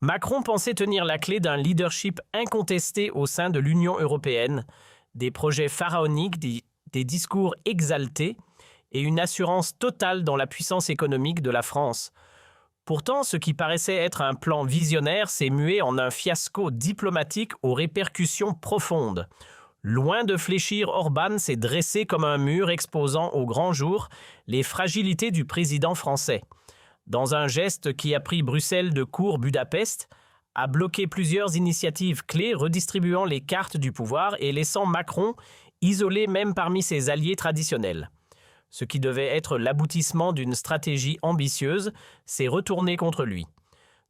Macron pensait tenir la clé d'un leadership incontesté au sein de l'Union européenne, des projets pharaoniques, des discours exaltés et une assurance totale dans la puissance économique de la France. Pourtant, ce qui paraissait être un plan visionnaire s'est mué en un fiasco diplomatique aux répercussions profondes. Loin de fléchir, Orban s'est dressé comme un mur exposant au grand jour les fragilités du président français. Dans un geste qui a pris Bruxelles de court, Budapest a bloqué plusieurs initiatives clés redistribuant les cartes du pouvoir et laissant Macron isolé même parmi ses alliés traditionnels. Ce qui devait être l'aboutissement d'une stratégie ambitieuse s'est retourné contre lui.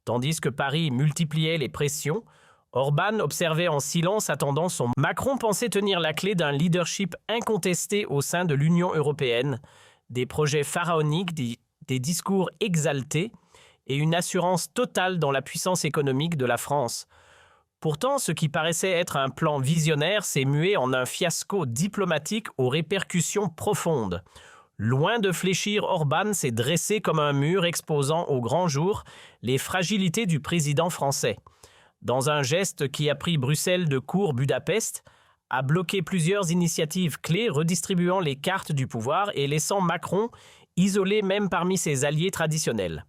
Tandis que Paris multipliait les pressions, Orban observait en silence attendant son... Macron pensait tenir la clé d'un leadership incontesté au sein de l'Union européenne, des projets pharaoniques, des discours exaltés et une assurance totale dans la puissance économique de la France. Pourtant, ce qui paraissait être un plan visionnaire s'est mué en un fiasco diplomatique aux répercussions profondes. Loin de fléchir, Orban s'est dressé comme un mur exposant au grand jour les fragilités du président français. Dans un geste qui a pris Bruxelles de court, Budapest a bloqué plusieurs initiatives clés redistribuant les cartes du pouvoir et laissant Macron isolé même parmi ses alliés traditionnels.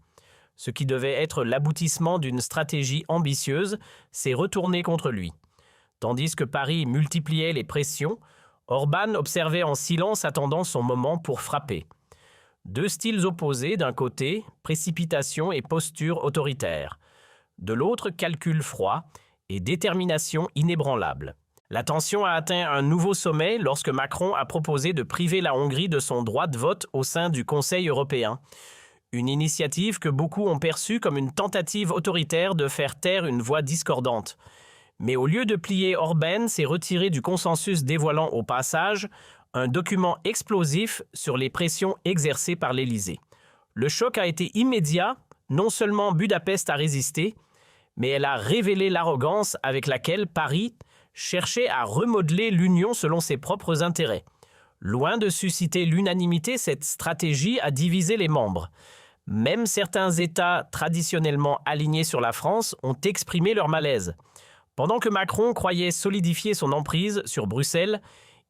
Ce qui devait être l'aboutissement d'une stratégie ambitieuse s'est retourné contre lui. Tandis que Paris multipliait les pressions, Orban observait en silence attendant son moment pour frapper. Deux styles opposés, d'un côté, précipitation et posture autoritaire. De l'autre, calcul froid et détermination inébranlable. La tension a atteint un nouveau sommet lorsque Macron a proposé de priver la Hongrie de son droit de vote au sein du Conseil européen. Une initiative que beaucoup ont perçue comme une tentative autoritaire de faire taire une voix discordante. Mais au lieu de plier, Orban s'est retiré du consensus dévoilant au passage un document explosif sur les pressions exercées par l'Élysée. Le choc a été immédiat, non seulement Budapest a résisté, mais elle a révélé l'arrogance avec laquelle Paris cherchait à remodeler l'Union selon ses propres intérêts. Loin de susciter l'unanimité, cette stratégie a divisé les membres. Même certains États traditionnellement alignés sur la France ont exprimé leur malaise. Pendant que Macron croyait solidifier son emprise sur Bruxelles,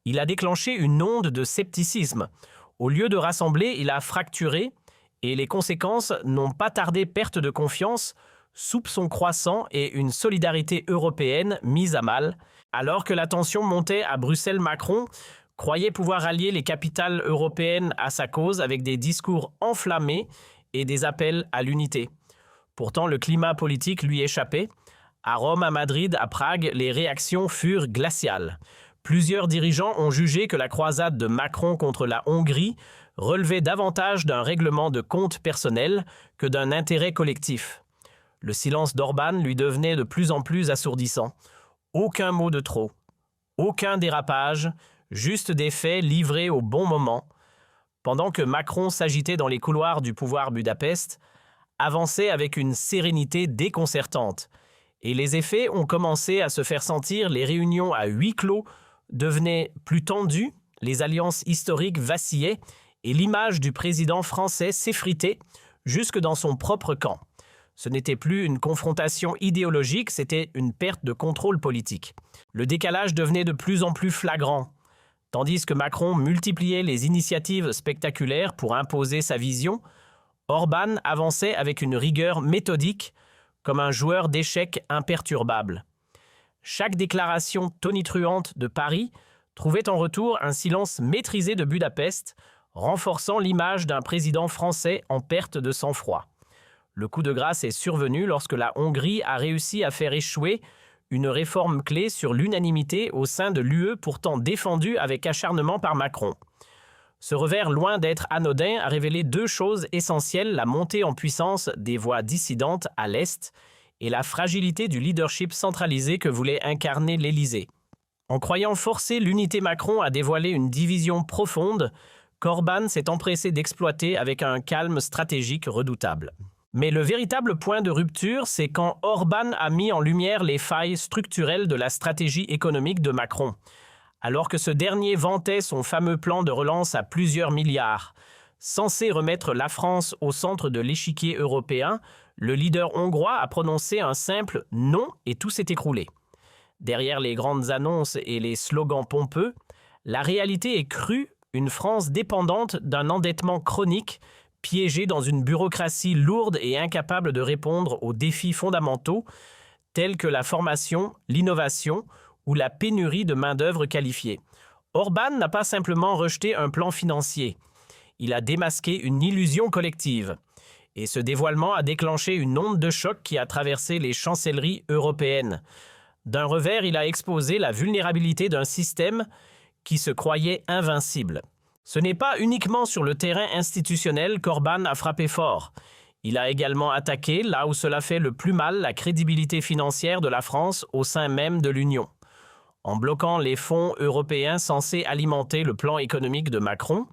il a déclenché une onde de scepticisme. Au lieu de rassembler, il a fracturé et les conséquences n'ont pas tardé: perte de confiance, soupçons croissants et une solidarité européenne mise à mal. Alors que la tension montait à Bruxelles, Macron croyait pouvoir allier les capitales européennes à sa cause avec des discours enflammés et des appels à l'unité. Pourtant, le climat politique lui échappait. À Rome, à Madrid, à Prague, les réactions furent glaciales. Plusieurs dirigeants ont jugé que la croisade de Macron contre la Hongrie relevait davantage d'un règlement de compte personnel que d'un intérêt collectif. Le silence d'Orban lui devenait de plus en plus assourdissant. Aucun mot de trop, aucun dérapage, juste des faits livrés au bon moment. Pendant que Macron s'agitait dans les couloirs du pouvoir, Budapest avançait avec une sérénité déconcertante. Et les effets ont commencé à se faire sentir. Les réunions à huis clos devenaient plus tendues, les alliances historiques vacillaient et l'image du président français s'effritait jusque dans son propre camp. Ce n'était plus une confrontation idéologique, c'était une perte de contrôle politique. Le décalage devenait de plus en plus flagrant. Tandis que Macron multipliait les initiatives spectaculaires pour imposer sa vision, Orban avançait avec une rigueur méthodique, comme un joueur d'échecs imperturbable. Chaque déclaration tonitruante de Paris trouvait en retour un silence maîtrisé de Budapest, renforçant l'image d'un président français en perte de sang-froid. Le coup de grâce est survenu lorsque la Hongrie a réussi à faire échouer une réforme clé sur l'unanimité au sein de l'UE, pourtant défendue avec acharnement par Macron. Ce revers, loin d'être anodin, a révélé deux choses essentielles: la montée en puissance des voix dissidentes à l'Est et la fragilité du leadership centralisé que voulait incarner l'Élysée. En croyant forcer l'unité, Macron a dévoilé une division profonde qu'Orban s'est empressé d'exploiter avec un calme stratégique redoutable. Mais le véritable point de rupture, c'est quand Orban a mis en lumière les failles structurelles de la stratégie économique de Macron. Alors que ce dernier vantait son fameux plan de relance à plusieurs milliards, Censé remettre la France au centre de l'échiquier européen, le leader hongrois a prononcé un simple « non » et tout s'est écroulé. Derrière les grandes annonces et les slogans pompeux, la réalité est crue, une France dépendante d'un endettement chronique, piégée dans une bureaucratie lourde et incapable de répondre aux défis fondamentaux tels que la formation, l'innovation ou la pénurie de main-d'œuvre qualifiée. Orbán n'a pas simplement rejeté un plan financier, il a démasqué une illusion collective. Et ce dévoilement a déclenché une onde de choc qui a traversé les chancelleries européennes. D'un revers, il a exposé la vulnérabilité d'un système qui se croyait invincible. Ce n'est pas uniquement sur le terrain institutionnel qu'Orbán a frappé fort. Il a également attaqué, là où cela fait le plus mal, la crédibilité financière de la France au sein même de l'Union. En bloquant les fonds européens censés alimenter le plan économique de Macron,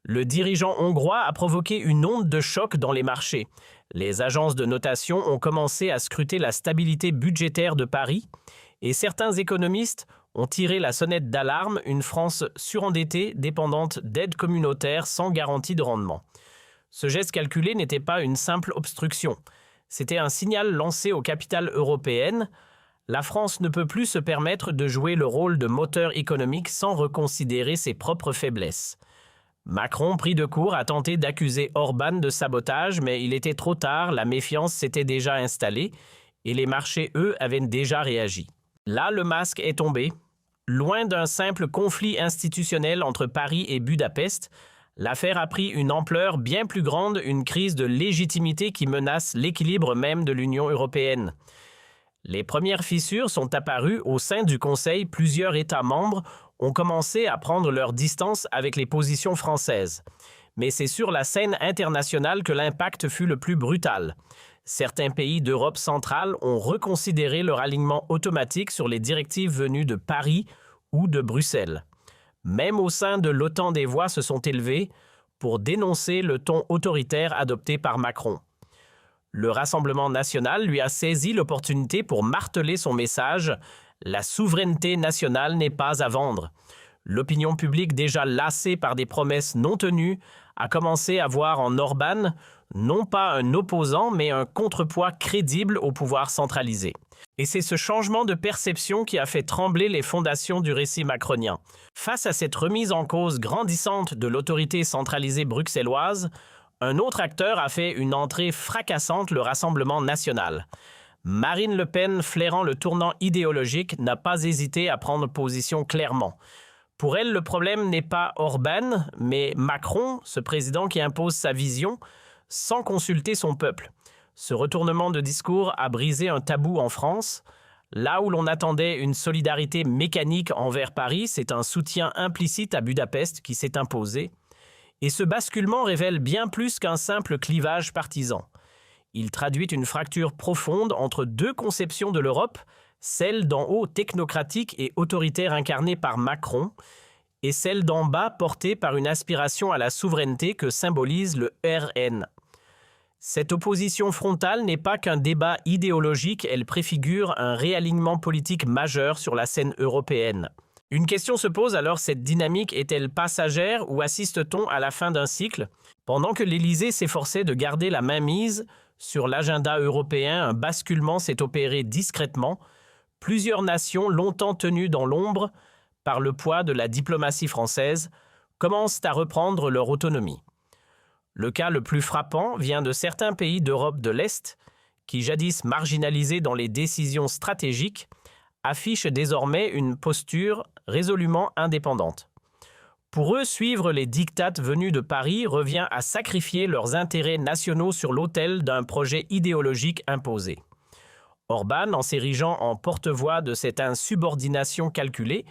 le dirigeant hongrois a provoqué une onde de choc dans les marchés. Les agences de notation ont commencé à scruter la stabilité budgétaire de Paris et certains économistes ont tiré la sonnette d'alarme, une France surendettée dépendante d'aides communautaires sans garantie de rendement. Ce geste calculé n'était pas une simple obstruction. C'était un signal lancé aux capitales européennes. La France ne peut plus se permettre de jouer le rôle de moteur économique sans reconsidérer ses propres faiblesses. Macron, pris de court, a tenté d'accuser Orbán de sabotage, mais il était trop tard, la méfiance s'était déjà installée et les marchés, eux, avaient déjà réagi. Là, le masque est tombé. Loin d'un simple conflit institutionnel entre Paris et Budapest, l'affaire a pris une ampleur bien plus grande, une crise de légitimité qui menace l'équilibre même de l'Union européenne. Les premières fissures sont apparues au sein du Conseil. Plusieurs États membres ont commencé à prendre leur distance avec les positions françaises. Mais c'est sur la scène internationale que l'impact fut le plus brutal. Certains pays d'Europe centrale ont reconsidéré leur alignement automatique sur les directives venues de Paris ou de Bruxelles. Même au sein de l'OTAN, des voix se sont élevées pour dénoncer le ton autoritaire adopté par Macron. Le Rassemblement national lui a saisi l'opportunité pour marteler son message « La souveraineté nationale n'est pas à vendre ». L'opinion publique, déjà lassée par des promesses non tenues, a commencé à voir en Orbán non pas un opposant, mais un contrepoids crédible au pouvoir centralisé. Et c'est ce changement de perception qui a fait trembler les fondations du récit macronien. Face à cette remise en cause grandissante de l'autorité centralisée bruxelloise, un autre acteur a fait une entrée fracassante, le Rassemblement national. Marine Le Pen, flairant le tournant idéologique, n'a pas hésité à prendre position clairement. Pour elle, le problème n'est pas Orbán, mais Macron, ce président qui impose sa vision sans consulter son peuple. Ce retournement de discours a brisé un tabou en France. Là où l'on attendait une solidarité mécanique envers Paris, c'est un soutien implicite à Budapest qui s'est imposé. Et ce basculement révèle bien plus qu'un simple clivage partisan. Il traduit une fracture profonde entre deux conceptions de l'Europe, celle d'en haut technocratique et autoritaire incarnée par Macron, et celle d'en bas portée par une aspiration à la souveraineté que symbolise le RN. Cette opposition frontale n'est pas qu'un débat idéologique, elle préfigure un réalignement politique majeur sur la scène européenne. Une question se pose alors, cette dynamique est-elle passagère ou assiste-t-on à la fin d'un cycle? Pendant que l'Élysée s'efforçait de garder la mainmise sur l'agenda européen, un basculement s'est opéré discrètement. Plusieurs nations, longtemps tenues dans l'ombre par le poids de la diplomatie française, commencent à reprendre leur autonomie. Le cas le plus frappant vient de certains pays d'Europe de l'Est qui, jadis marginalisés dans les décisions stratégiques, affichent désormais une posture résolument indépendante. Pour eux, suivre les diktats venus de Paris revient à sacrifier leurs intérêts nationaux sur l'autel d'un projet idéologique imposé. Orbán, en s'érigeant en porte-voix de cette insubordination calculée,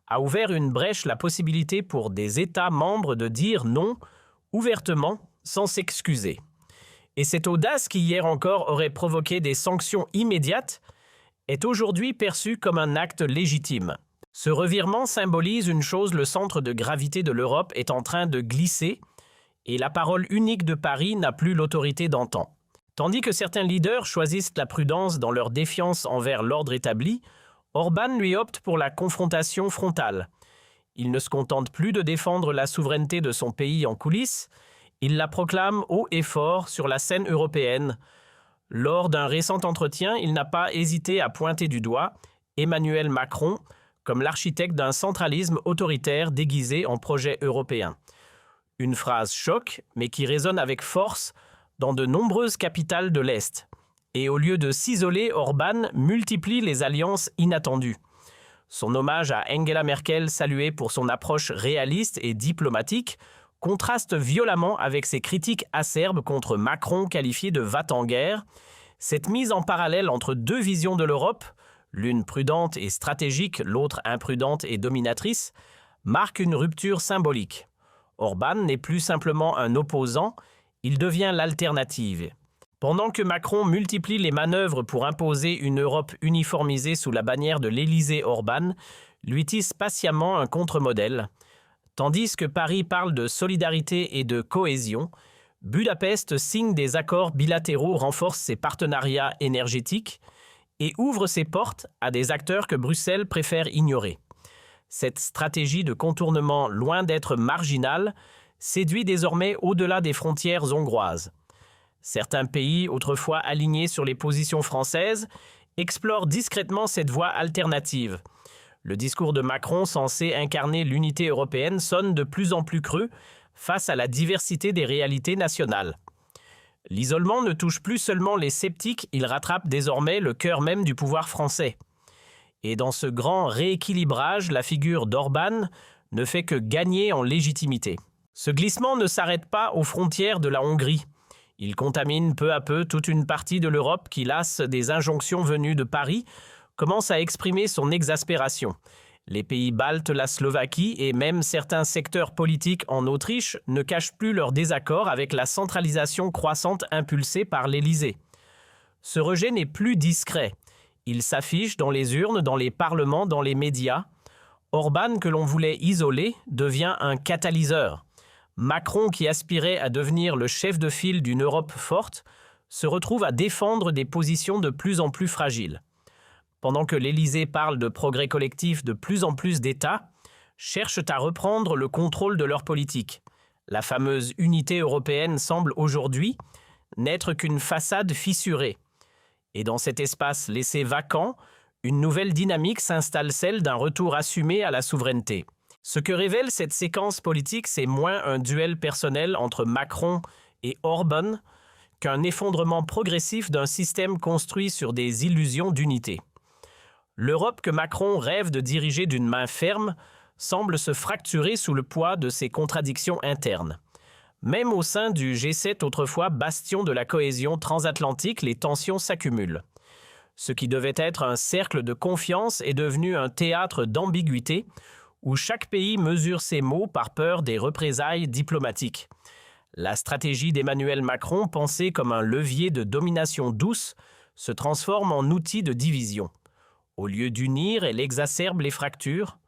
a ouvert une brèche, la possibilité pour des États membres de dire non ouvertement sans s'excuser. Et cette audace qui hier encore aurait provoqué des sanctions immédiates est aujourd'hui perçue comme un acte légitime. Ce revirement symbolise une chose, le centre de gravité de l'Europe est en train de glisser et la parole unique de Paris n'a plus l'autorité d'antan. Tandis que certains leaders choisissent la prudence dans leur défiance envers l'ordre établi, Orbán lui opte pour la confrontation frontale. Il ne se contente plus de défendre la souveraineté de son pays en coulisses, Il la proclame haut et fort sur la scène européenne. Lors d'un récent entretien, il n'a pas hésité à pointer du doigt Emmanuel Macron comme l'architecte d'un centralisme autoritaire déguisé en projet européen. Une phrase choc, mais qui résonne avec force dans de nombreuses capitales de l'Est. Et au lieu de s'isoler, Orbán multiplie les alliances inattendues. Son hommage à Angela Merkel, salué pour son approche réaliste et diplomatique, contraste violemment avec ses critiques acerbes contre Macron qualifié de va-t-en-guerre. Cette mise en parallèle entre deux visions de l'Europe, l'une prudente et stratégique, l'autre imprudente et dominatrice, marque une rupture symbolique. Orbán n'est plus simplement un opposant, il devient l'alternative. Pendant que Macron multiplie les manœuvres pour imposer une Europe uniformisée sous la bannière de l'Élysée, Orbán lui tisse patiemment un contre-modèle. Tandis que Paris parle de solidarité et de cohésion, Budapest signe des accords bilatéraux, renforce ses partenariats énergétiques et ouvre ses portes à des acteurs que Bruxelles préfère ignorer. Cette stratégie de contournement, loin d'être marginale, séduit désormais au-delà des frontières hongroises. Certains pays, autrefois alignés sur les positions françaises, explorent discrètement cette voie alternative. Le discours de Macron, censé incarner l'unité européenne, sonne de plus en plus creux face à la diversité des réalités nationales. L'isolement ne touche plus seulement les sceptiques, il rattrape désormais le cœur même du pouvoir français. Et dans ce grand rééquilibrage, la figure d'Orbán ne fait que gagner en légitimité. Ce glissement ne s'arrête pas aux frontières de la Hongrie. Il contamine peu à peu toute une partie de l'Europe qui, lasse des injonctions venues de Paris, commence à exprimer son exaspération. Les pays baltes, la Slovaquie et même certains secteurs politiques en Autriche ne cachent plus leur désaccord avec la centralisation croissante impulsée par l'Élysée. Ce rejet n'est plus discret. Il s'affiche dans les urnes, dans les parlements, dans les médias. Orbán, que l'on voulait isoler, devient un catalyseur. Macron, qui aspirait à devenir le chef de file d'une Europe forte, se retrouve à défendre des positions de plus en plus fragiles. Pendant que l'Élysée parle de progrès collectif, de plus en plus d'États cherchent à reprendre le contrôle de leur politique. La fameuse unité européenne semble aujourd'hui n'être qu'une façade fissurée. Et dans cet espace laissé vacant, une nouvelle dynamique s'installe, celle d'un retour assumé à la souveraineté. Ce que révèle cette séquence politique, c'est moins un duel personnel entre Macron et Orbán qu'un effondrement progressif d'un système construit sur des illusions d'unité. L'Europe que Macron rêve de diriger d'une main ferme semble se fracturer sous le poids de ses contradictions internes. Même au sein du G7, autrefois bastion de la cohésion transatlantique, les tensions s'accumulent. Ce qui devait être un cercle de confiance est devenu un théâtre d'ambiguïté où chaque pays mesure ses mots par peur des représailles diplomatiques. La stratégie d'Emmanuel Macron, pensée comme un levier de domination douce, se transforme en outil de division. Au lieu d'unir, elle exacerbe les fractures.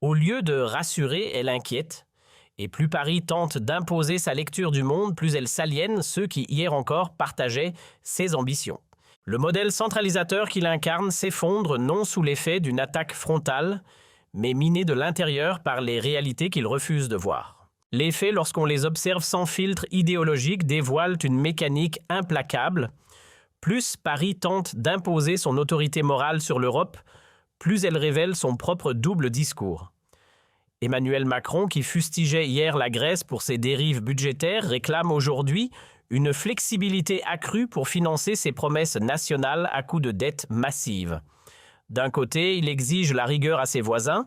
Au lieu de rassurer, elle inquiète. Et plus Paris tente d'imposer sa lecture du monde, plus elle s'aliène ceux qui, hier encore, partageaient ses ambitions. Le modèle centralisateur qu'il incarne s'effondre non sous l'effet d'une attaque frontale, mais miné de l'intérieur par les réalités qu'il refuse de voir. Les faits, lorsqu'on les observe sans filtre idéologique, dévoilent une mécanique implacable. Plus Paris tente d'imposer son autorité morale sur l'Europe, plus elle révèle son propre double discours. Emmanuel Macron, qui fustigeait hier la Grèce pour ses dérives budgétaires, réclame aujourd'hui une flexibilité accrue pour financer ses promesses nationales à coups de dettes massives. D'un côté, il exige la rigueur à ses voisins,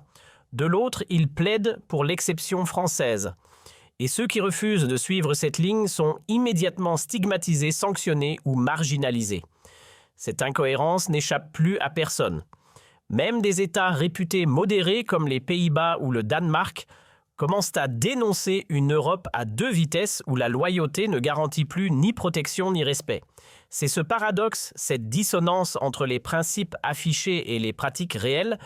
de l'autre, il plaide pour l'exception française. Et ceux qui refusent de suivre cette ligne sont immédiatement stigmatisés, sanctionnés ou marginalisés. Cette incohérence n'échappe plus à personne. Même des États réputés modérés comme les Pays-Bas ou le Danemark commencent à dénoncer une Europe à deux vitesses où la loyauté ne garantit plus ni protection ni respect. C'est ce paradoxe, cette dissonance entre les principes affichés et les pratiques réelles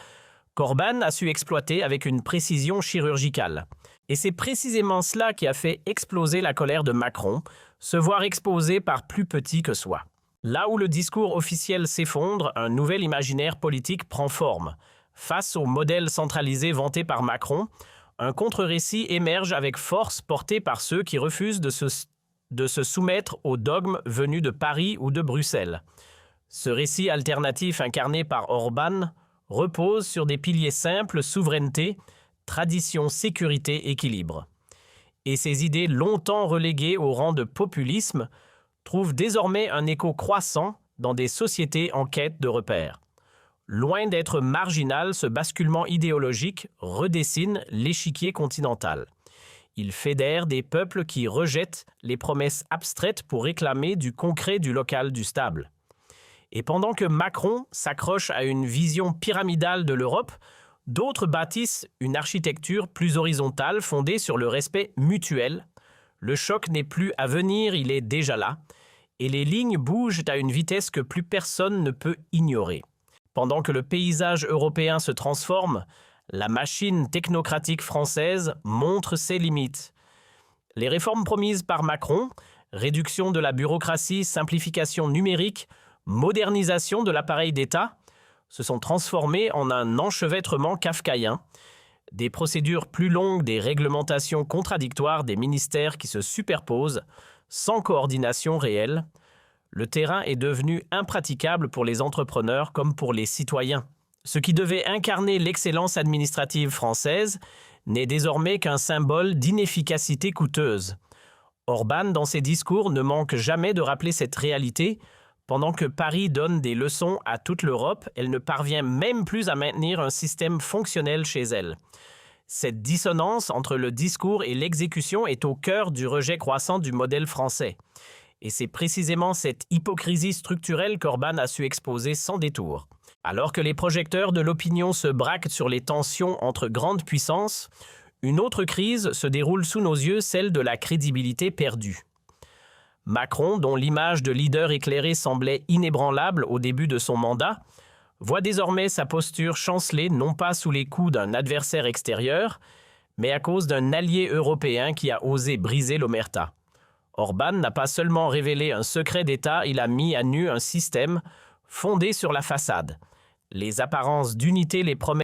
qu'Orbán a su exploiter avec une précision chirurgicale. Et c'est précisément cela qui a fait exploser la colère de Macron, se voir exposé par plus petit que soi. Là où le discours officiel s'effondre, un nouvel imaginaire politique prend forme. Face au modèle centralisé vanté par Macron, un contre-récit émerge avec force porté par ceux qui refusent de se soumettre aux dogmes venus de Paris ou de Bruxelles. Ce récit alternatif incarné par Orbán repose sur des piliers simples: souveraineté, tradition, sécurité, équilibre. Et ces idées, longtemps reléguées au rang de populisme, trouvent désormais un écho croissant dans des sociétés en quête de repères. Loin d'être marginal, ce basculement idéologique redessine l'échiquier continental. Il fédère des peuples qui rejettent les promesses abstraites pour réclamer du concret, du local, du stable. Et pendant que Macron s'accroche à une vision pyramidale de l'Europe, d'autres bâtissent une architecture plus horizontale fondée sur le respect mutuel. Le choc n'est plus à venir, il est déjà là, et les lignes bougent à une vitesse que plus personne ne peut ignorer. Pendant que le paysage européen se transforme, la machine technocratique française montre ses limites. Les réformes promises par Macron, réduction de la bureaucratie, simplification numérique, modernisation de l'appareil d'État, se sont transformées en un enchevêtrement kafkaïen. Des procédures plus longues, des réglementations contradictoires, des ministères qui se superposent, sans coordination réelle. Le terrain est devenu impraticable pour les entrepreneurs comme pour les citoyens. Ce qui devait incarner l'excellence administrative française n'est désormais qu'un symbole d'inefficacité coûteuse. Orbán, dans ses discours, ne manque jamais de rappeler cette réalité. Pendant que Paris donne des leçons à toute l'Europe, elle ne parvient même plus à maintenir un système fonctionnel chez elle. Cette dissonance entre le discours et l'exécution est au cœur du rejet croissant du modèle français. Et c'est précisément cette hypocrisie structurelle qu'Orbán a su exposer sans détour. Alors que les projecteurs de l'opinion se braquent sur les tensions entre grandes puissances, une autre crise se déroule sous nos yeux, celle de la crédibilité perdue. Macron, dont l'image de leader éclairé semblait inébranlable au début de son mandat, voit désormais sa posture chanceler non pas sous les coups d'un adversaire extérieur, mais à cause d'un allié européen qui a osé briser l'omerta. Orbán n'a pas seulement révélé un secret d'État, il a mis à nu un système fondé sur la façade. Les apparences d'unité, les promesses